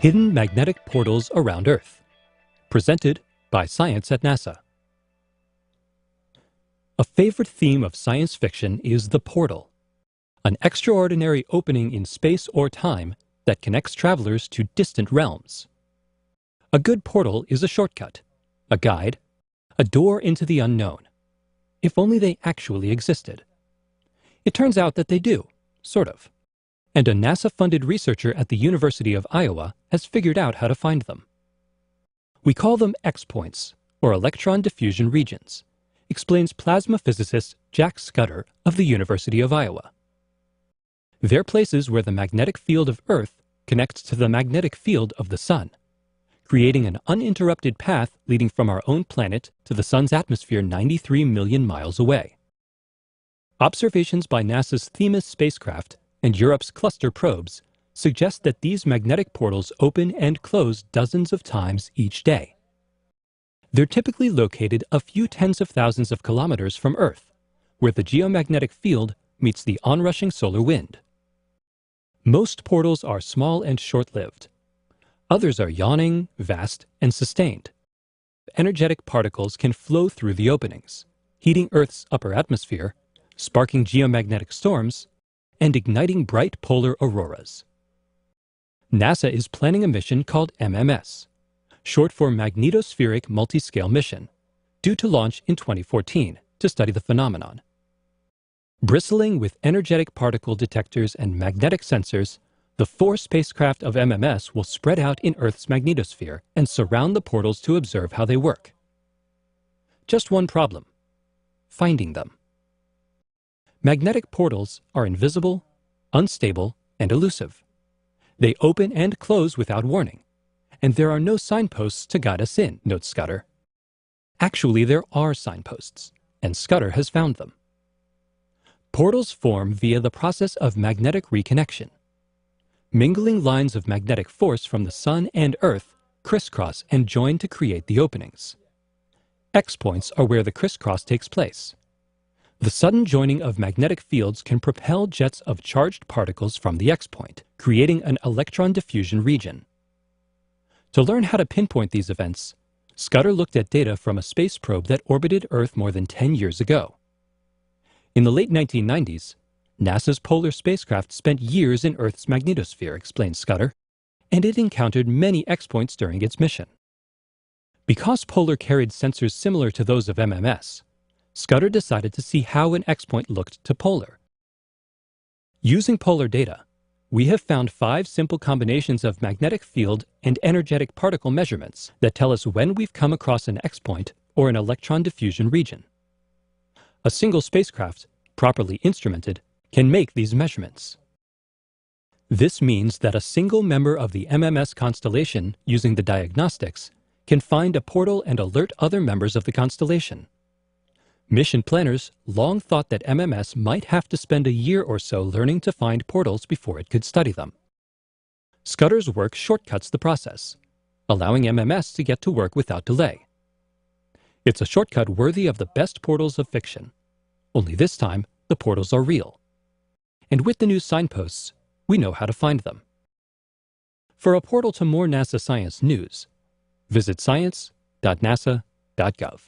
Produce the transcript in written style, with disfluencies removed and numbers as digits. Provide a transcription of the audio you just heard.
Hidden Magnetic Portals Around Earth, presented by Science at NASA. A favorite theme of science fiction is the portal, an extraordinary opening in space or time that connects travelers to distant realms. A good portal is a shortcut, a guide, a door into the unknown, if only they actually existed. It turns out that they do, sort of. And a NASA-funded researcher at the University of Iowa has figured out how to find them. We call them X-points, or electron diffusion regions, explains plasma physicist Jack Scudder of the University of Iowa. They're places where the magnetic field of Earth connects to the magnetic field of the Sun, creating an uninterrupted path leading from our own planet to the Sun's atmosphere 93 million miles away. Observations by NASA's Themis spacecraft and Europe's cluster probes suggest that these magnetic portals open and close dozens of times each day. They're typically located a few tens of thousands of kilometers from Earth, where the geomagnetic field meets the onrushing solar wind. Most portals are small and short-lived. Others are yawning, vast, and sustained. Energetic particles can flow through the openings, heating Earth's upper atmosphere, sparking geomagnetic storms, and igniting bright polar auroras. NASA is planning a mission called MMS, short for Magnetospheric Multiscale Mission, due to launch in 2014 to study the phenomenon. Bristling with energetic particle detectors and magnetic sensors, the 4 spacecraft of MMS will spread out in Earth's magnetosphere and surround the portals to observe how they work. Just one problem: finding them. Magnetic portals are invisible, unstable, and elusive. They open and close without warning, and there are no signposts to guide us in, notes Scudder. Actually, there are signposts, and Scudder has found them. Portals form via the process of magnetic reconnection. Mingling lines of magnetic force from the Sun and Earth crisscross and join to create the openings. X-points are where the crisscross takes place. The sudden joining of magnetic fields can propel jets of charged particles from the X-point, creating an electron diffusion region. To learn how to pinpoint these events, Scudder looked at data from a space probe that orbited Earth more than 10 years ago. In the late 1990s, NASA's polar spacecraft spent years in Earth's magnetosphere, explains Scudder, and it encountered many X-points during its mission. Because Polar carried sensors similar to those of MMS, Scudder decided to see how an X-point looked to Polar. Using Polar data, we have found 5 simple combinations of magnetic field and energetic particle measurements that tell us when we've come across an X-point or an electron diffusion region. A single spacecraft, properly instrumented, can make these measurements. This means that a single member of the MMS constellation, using the diagnostics, can find a portal and alert other members of the constellation. Mission planners long thought that MMS might have to spend a year or so learning to find portals before it could study them. Scudder's work shortcuts the process, allowing MMS to get to work without delay. It's a shortcut worthy of the best portals of fiction. Only this time, the portals are real. And with the new signposts, we know how to find them. For a portal to more NASA science news, visit science.nasa.gov.